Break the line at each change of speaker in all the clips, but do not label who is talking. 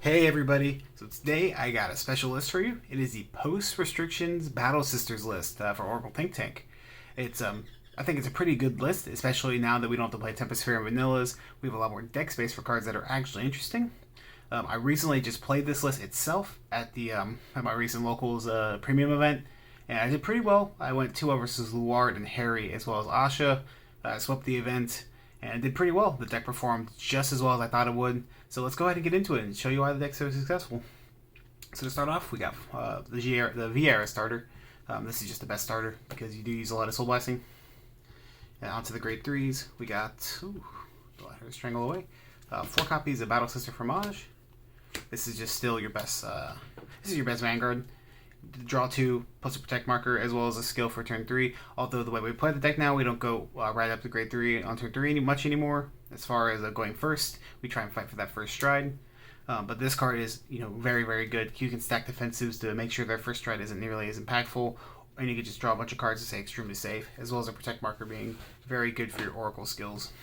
Hey everybody, so today I got a special list for you. It is the post-restrictions Battle Sisters list for Oracle Think Tank. It's I think it's a pretty good list, especially now that we don't have to play Tempestosphere and Vanillas. We have a lot more deck space for cards that are actually interesting. I recently just played this list itself at the at my recent locals premium event, and I did pretty well. I went 2-0 versus Luard and Harry as well as Asha. I swept the event and it did pretty well. The deck performed just as well as I thought it would. So let's go ahead and get into it and show you why the deck's so successful. So to start off, we got the V-Era starter. This is just the best starter because you do use a lot of Soul Blasting. And onto the grade 3s, we got, let her strangle away, 4 copies of Battle Sister Fromage. This is just still your best, this is your best Vanguard. Draw 2 plus a protect marker as well as a skill for turn 3. Although the way we play the deck now, we don't go right up to grade 3 on turn 3 much anymore. As far as going first, we try and fight for that first stride. But this card is very, very good. You can stack defensives to make sure their first stride isn't nearly as impactful, and you can just draw a bunch of cards to say extremely safe, as well as a protect marker being very good for your Oracle skills.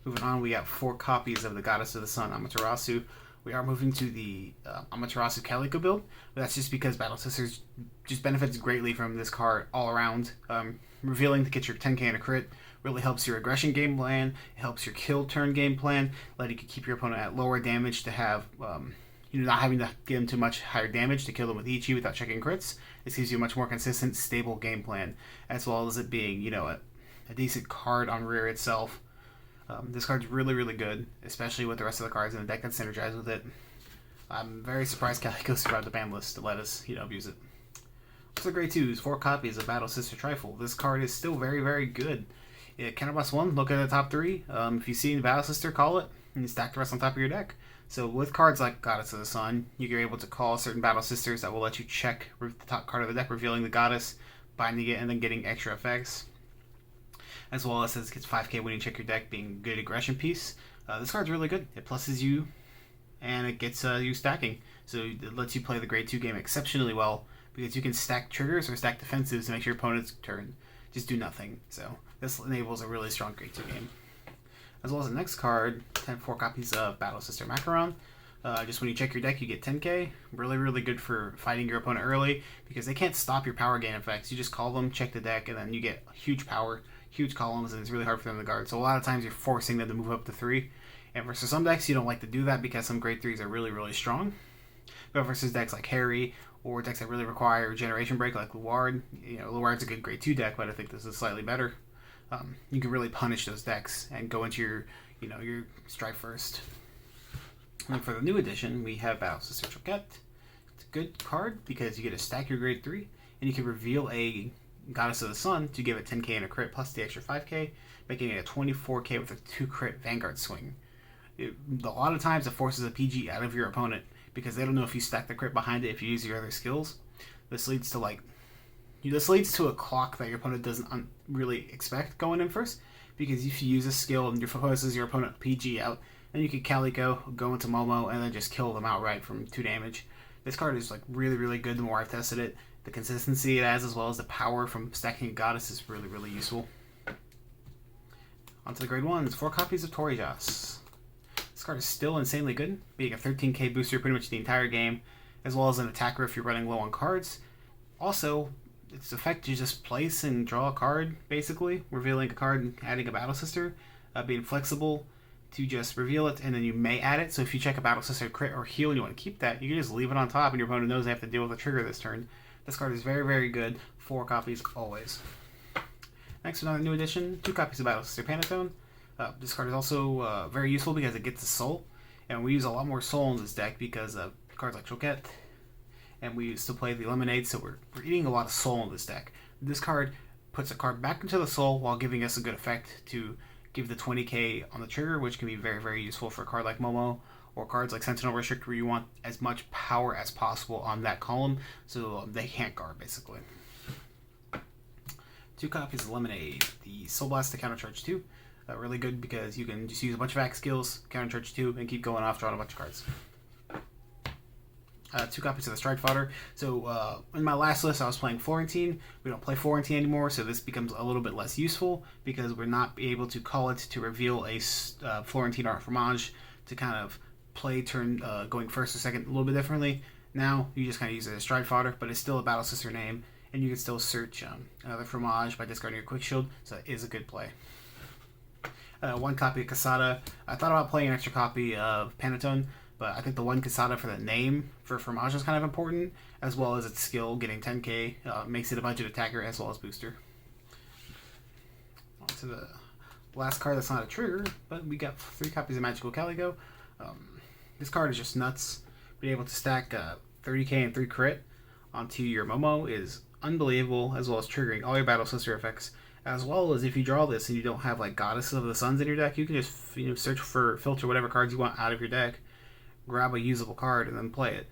Moving on, we got 4 copies of the Goddess of the Sun, Amaterasu. We are moving to the Amaterasu Caligo build, but that's just because Battle Sisters just benefits greatly from this card all around. Revealing to get your 10k and a crit really helps your aggression game plan, it helps your kill turn game plan, letting you keep your opponent at lower damage to have, not having to give them too much higher damage to kill them with Ichi without checking crits. This gives you a much more consistent, stable game plan, as well as it being, a decent card on rear itself. This card's really, really good, especially with the rest of the cards in the deck that synergize with it. I'm very surprised Caligo survived the Banlist to let us, abuse it. So grade 2s, 4 copies of Battle Sister Trifle. This card is still very, very good. Counterblast 1, look at the top 3. If you see the Battle Sister, call it, and you stack the rest on top of your deck. So with cards like Goddess of the Sun, you're able to call certain Battle Sisters that will let you check the top card of the deck, revealing the Goddess, binding it, and then getting extra effects. As well as it gets 5k when you check your deck, being a good aggression piece. This card's really good. It pluses you, and it gets you stacking. So it lets you play the grade 2 game exceptionally well, because you can stack triggers or stack defensives to make your opponent's turn just do nothing. So this enables a really strong grade 2 game. As well as the next card, 4 copies of Battle Sister Macaron. Just when you check your deck, you get 10k. Really, really good for fighting your opponent early, because they can't stop your power gain effects. You just call them, check the deck, and then you get huge power, huge columns, and it's really hard for them to guard. So a lot of times you're forcing them to move up to 3. And versus some decks, you don't like to do that because some grade 3s are really, really strong. But versus decks like Harry, or decks that really require Generation Break like Luard, Luard's a good grade 2 deck, but I think this is slightly better. You can really punish those decks and go into your strike first. And for the new edition, we have Battle Sister Choquette. It's a good card because you get to stack your grade 3, and you can reveal a Goddess of the Sun to give it 10k and a crit plus the extra 5k, making it a 24k with a 2 crit Vanguard swing. A lot of times it forces a PG out of your opponent because they don't know if you stack the crit behind it if you use your other skills. This leads to a clock that your opponent doesn't really expect going in first, because if you use a skill and forces your opponent PG out, then you can Caligo, go into Momo, and then just kill them outright from 2 damage. This card is really, really good the more I've tested it. The consistency it has, as well as the power from stacking a Goddess, is really, really useful. Onto the grade 1s, 4 copies of Torijas. This card is still insanely good, being a 13k booster pretty much the entire game, as well as an attacker if you're running low on cards. Also, its effect, you just place and draw a card, basically, revealing a card and adding a Battle Sister, being flexible to just reveal it, and then you may add it. So if you check a Battle Sister crit or heal and you want to keep that, you can just leave it on top, and your opponent knows they have to deal with a trigger this turn. This card is very, very good. 4 copies always. Next, another new edition, 2 copies of Battle Sister Panatone. This card is also very useful because it gets a soul, and we use a lot more soul in this deck because of cards like Choquette, and we used to play the Lemonade, so we're eating a lot of soul in this deck. This card puts a card back into the soul while giving us a good effect to give the 20k on the trigger, which can be very, very useful for a card like Momo, or cards like Sentinel Restrict, where you want as much power as possible on that column so they can't guard, basically. 2 copies of Lemonade. The Soul Blast to countercharge 2. Really good because you can just use a bunch of axe skills, countercharge 2, and keep going off, drawing a bunch of cards. 2 copies of the Stride Fodder. So in my last list, I was playing Florentine. We don't play Florentine anymore, so this becomes a little bit less useful because we're not able to call it to reveal a Florentine Art Fromage to kind of play turn going first or second a little bit differently. Now you just kind of use it as stride fodder, but it's still a battle sister name, and you can still search another fromage by discarding your quick shield, so it is a good play. One copy of Casada. I thought about playing an extra copy of Panettone, but I think the one Casada for the name for fromage is kind of important, as well as its skill, getting 10k, makes it a budget attacker as well as booster. On to the last card that's not a trigger, but we got 3 copies of Magical Caligo. This card is just nuts. Being able to stack 30k and 3 crit onto your Momo is unbelievable, as well as triggering all your battle sister effects. As well as if you draw this and you don't have like Goddesses of the Suns in your deck, you can just search for filter whatever cards you want out of your deck, grab a usable card, and then play it.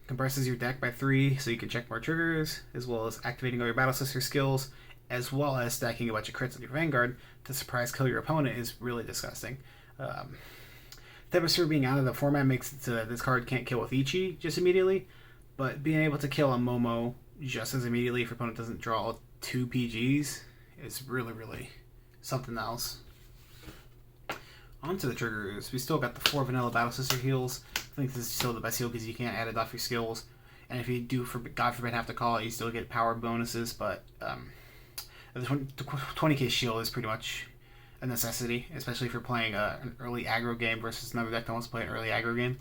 Compresses your deck by 3, so you can check more triggers, as well as activating all your battle sister skills, as well as stacking a bunch of crits on your Vanguard to surprise kill your opponent is really disgusting. Temperature being out of the format makes it so that this card can't kill with Ichi just immediately, but being able to kill a Momo just as immediately if your opponent doesn't draw 2 PGs is really, really something else. On to the triggers. We still got the 4 vanilla battle sister heals. I think this is still the best heal because you can't add it off your skills. And if you do, God forbid, have to call it, you still get power bonuses, but the 20k shield is pretty much a necessity, especially if you're playing an early aggro game versus another deck that wants to play an early aggro game.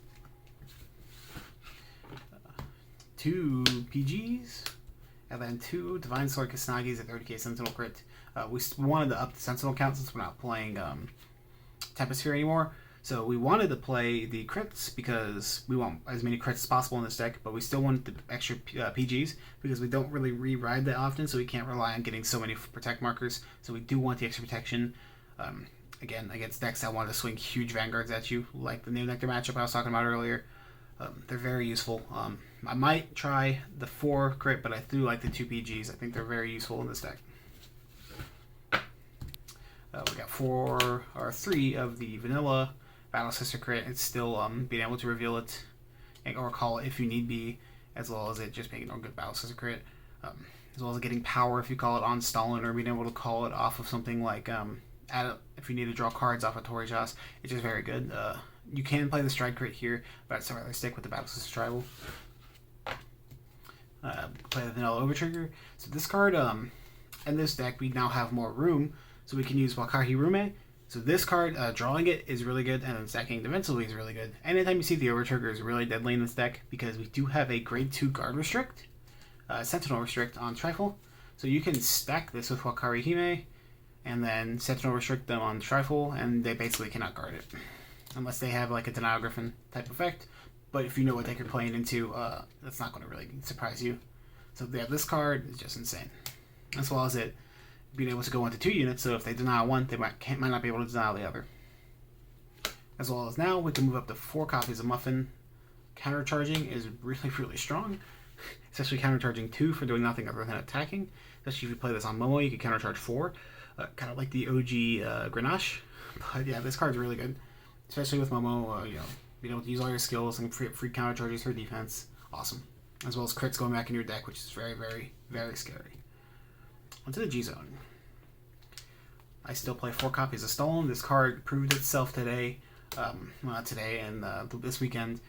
2 PGs, and then 2 Divine Sword Kasnagi's at 30k Sentinel crit. We wanted to up the Sentinel count since we're not playing Temposphere anymore, so we wanted to play the crits because we want as many crits as possible in this deck, but we still wanted the extra PGs because we don't really re-ride that often, so we can't rely on getting so many protect markers, so we do want the extra protection. Again, against decks that want to swing huge Vanguards at you, like the Neo Nectar matchup I was talking about earlier. They're very useful. I might try the 4 crit, but I do like the 2 PGs. I think they're very useful in this deck. We got 3 of the vanilla Battle Sister crit. It's still being able to reveal it or call it if you need be, as well as it just making a good Battle Sister crit. As well as getting power if you call it on Stalin, or being able to call it off of something like if you need to draw cards off of Torijas. It's just very good. You can play the stride crit here, but I'd still rather stick with the Battle Sister Tribal. Play the vanilla overtrigger. So this card, in this deck, we now have more room, so we can use Wakahi Rume. So this card, drawing it is really good, and then stacking defensively is really good. Anytime you see the overtrigger is really deadly in this deck, because we do have a grade 2 guard restrict, Sentinel restrict on Trifle. So you can stack this with Wakari Hime, and then Sentinel restrict them on Trifle, and they basically cannot guard it. Unless they have like a Denial Griffin type effect. But if you know what deck you're playing into, that's not going to really surprise you. So yeah, this card is just insane. As well as it being able to go into 2 units, so if they deny one, they might not be able to deny the other. As well as now, we can move up to 4 copies of Muffin. Countercharging is really, really strong. Especially countercharging 2 for doing nothing other than attacking. Especially if you play this on Momo, you can countercharge 4. Kind of like the OG Grenache. But yeah, this card's really good. Especially with Momo, being able to use all your skills and free counter charges for defense. Awesome. As well as crits going back in your deck, which is very, very, very scary. Onto the G-Zone. I still play 4 copies of Stolen. This card proved itself today. Not today, and this weekend.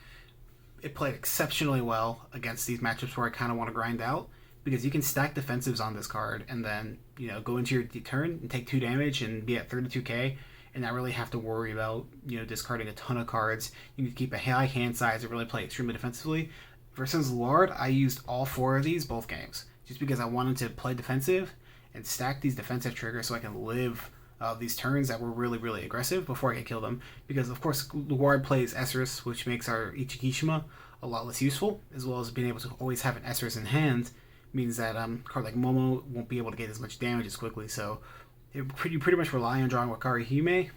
It played exceptionally well against these matchups where I kind of want to grind out. Because you can stack defensives on this card and then, go into your turn and take 2 damage and be at 32k. And not really have to worry about, discarding a ton of cards. You can keep a high hand size and really play extremely defensively. Versus Lord, I used all 4 of these both games. Just because I wanted to play defensive and stack these defensive triggers so I can live these turns that were really, really aggressive before I get killed them. Because, of course, Lord plays Esris, which makes our Ichikishima a lot less useful. As well as being able to always have an Esris in hand means that a card like Momo won't be able to get as much damage as quickly. So you pretty much rely on drawing Wakari Hime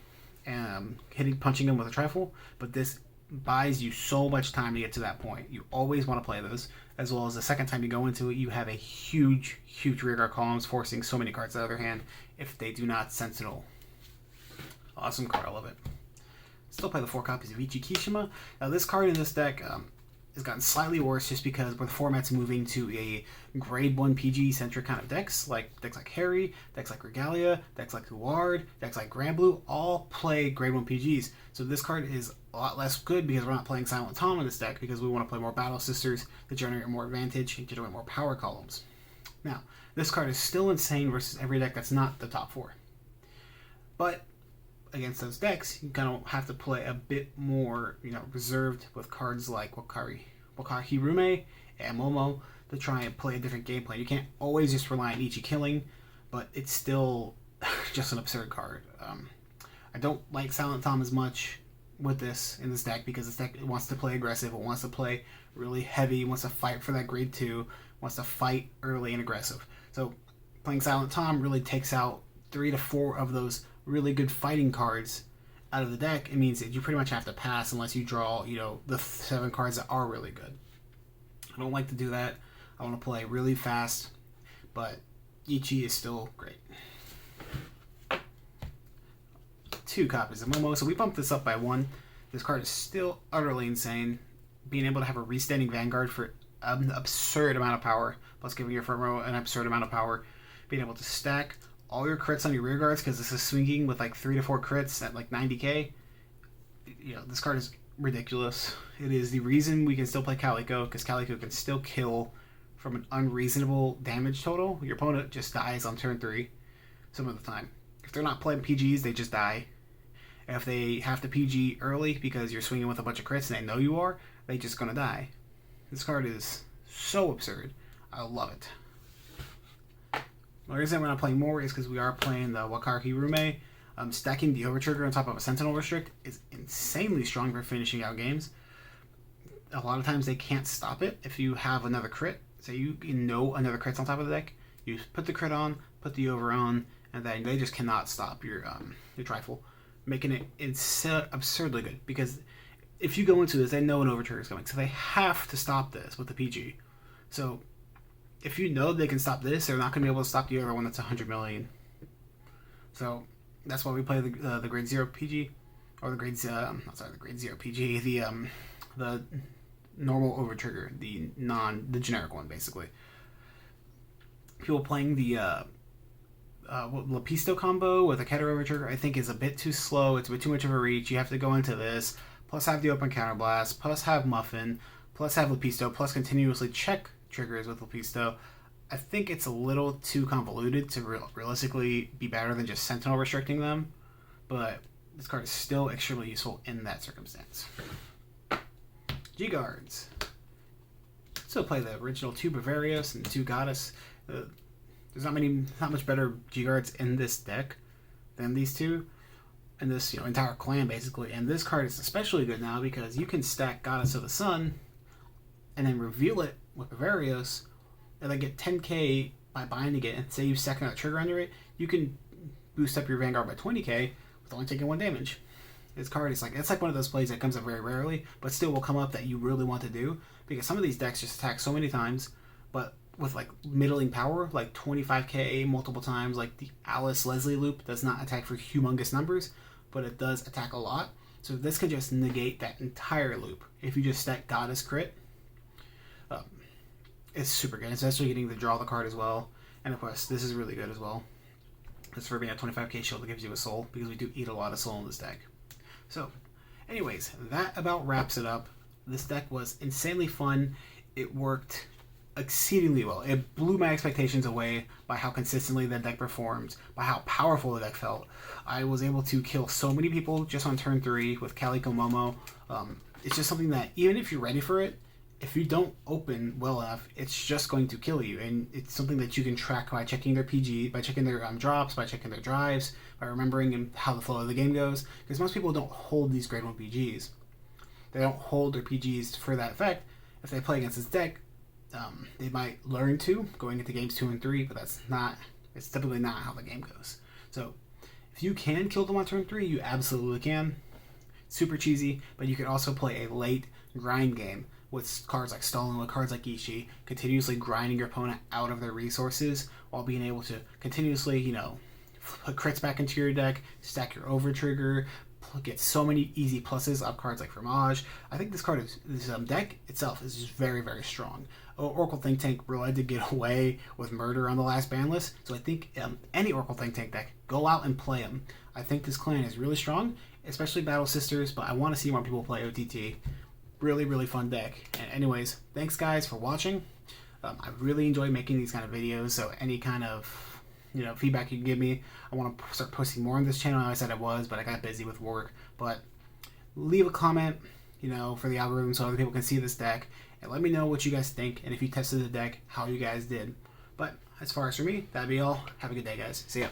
and punching them with a Trifle, but this buys you so much time to get to that point. You always want to play those, as well as the second time you go into it, you have a huge rearguard columns, forcing so many cards out of their hand if they do not Sentinel. Awesome card, I love it. Still play the 4 copies of Ichikishima. Now this card in this deck, has gotten slightly worse just because the format's moving to a grade 1 PG centric kind of decks like Harry, decks like Regalia, decks like Huard, decks like Granblue, all play grade 1 PGs. So this card is a lot less good because we're not playing Silent Tom in this deck because we want to play more Battle Sisters to generate more advantage and generate more power columns. Now, this card is still insane versus every deck that's not the top 4. But against those decks, you kind of have to play a bit more, reserved with cards like Wakahirume and Momo to try and play a different game plan. You can't always just rely on Ichi killing, but it's still just an absurd card. I don't like Silent Tom as much in this deck because this deck wants to play aggressive, it wants to play really heavy, wants to fight for that grade 2, wants to fight early and aggressive. So playing Silent Tom really takes out 3 to 4 of those really good fighting cards out of the deck. It means that you pretty much have to pass unless you draw, the 7 cards that are really good. I don't like to do that. I want to play really fast, but Ichi is still great. 2 copies of Momo, so we bumped this up by 1. This card is still utterly insane. Being able to have a restanding Vanguard for an absurd amount of power, plus giving your front row an absurd amount of power. Being able to stack all your crits on your rear guards because this is swinging with like 3 to 4 crits at like 90k. This card is ridiculous. It is the reason we can still play Caligo because Caligo can still kill from an unreasonable damage total. Your opponent just dies on turn 3 some of the time. If they're not playing PGs, they just die. If they have to PG early because you're swinging with a bunch of crits and they know you are, they're just gonna die. This card is so absurd. I love it. The reason we're not playing more is because we are playing the Wakahirume. Stacking the Overtrigger on top of a Sentinel Restrict is insanely strong for finishing out games. A lot of times they can't stop it if you have another crit. So you know another crit's on top of the deck. You put the crit on, put the over on, and then they just cannot stop your trifle, making it absurdly good. Because if you go into this, they know an Overtrigger is coming, so they have to stop this with the PG. So if you know they can stop this, they're not going to be able to stop the other one that's 100 million. So that's why we play the grade 0 PG, or the grade 0 PG, the normal Overtrigger, the generic one basically. People playing the Lepisto combo with a Keter Overtrigger I think is a bit too slow. It's a bit too much of a reach. You have to go into this, plus have the open counterblast, plus have Muffin, plus have Lepisto, plus continuously check triggers with Lepisto. I think it's a little too convoluted to realistically be better than just Sentinel restricting them, but this card is still extremely useful in that circumstance. G-Guards. So play the original 2 Bavarios and 2 Goddess. There's not much better G-Guards in this deck than these 2, and this entire clan basically. And this card is especially good now because you can stack Goddess of the Sun and then reveal it with Bavarios, and then get 10k by binding it, and say you second a trigger under it, you can boost up your Vanguard by 20k with only taking 1 damage. This card is it's like one of those plays that comes up very rarely, but still will come up that you really want to do, because some of these decks just attack so many times, but with middling power, like 25k multiple times, like the Alice Leslie loop does not attack for humongous numbers, but it does attack a lot. So this can just negate that entire loop if you just stack Goddess crit. It's super good, especially getting to draw the card as well. And of course, this is really good as well. This for being a 25k shield that gives you a soul, because we do eat a lot of soul in this deck. So, anyways, that about wraps it up. This deck was insanely fun. It worked exceedingly well. It blew my expectations away by how consistently that deck performed, by how powerful the deck felt. I was able to kill so many people just on turn 3 with Calico Momo. It's just something that, even if you're ready for it, if you don't open well enough, it's just going to kill you. And it's something that you can track by checking their PG, by checking their drops, by checking their drives, by remembering how the flow of the game goes. Because most people don't hold these grade 1 PGs. They don't hold their PGs for that effect. If they play against this deck, they might learn to, going into games 2 and 3, but it's typically not how the game goes. So if you can kill them on turn 3, you absolutely can. Super cheesy, but you can also play a late grind game with cards like Stolen, with cards like Ishii, continuously grinding your opponent out of their resources while being able to continuously, put crits back into your deck, stack your Overtrigger, get so many easy pluses off cards like Fromage. I think this card this deck itself is just very, very strong. Oracle Think Tank really did get away with murder on the last ban list, so I think any Oracle Think Tank deck, go out and play them. I think this clan is really strong, especially Battle Sisters, but I want to see more people play OTT. Really, really fun deck. And anyways, thanks guys for watching. I really enjoy making these kind of videos, so any kind of feedback you can give me. I want to start posting more on this channel. I said I was, but I got busy with work. But leave a comment, for the algorithm so other people can see this deck, and let me know what you guys think, and if you tested the deck, how you guys did. But as far as for me, that'd be all. Have a good day, guys. See ya.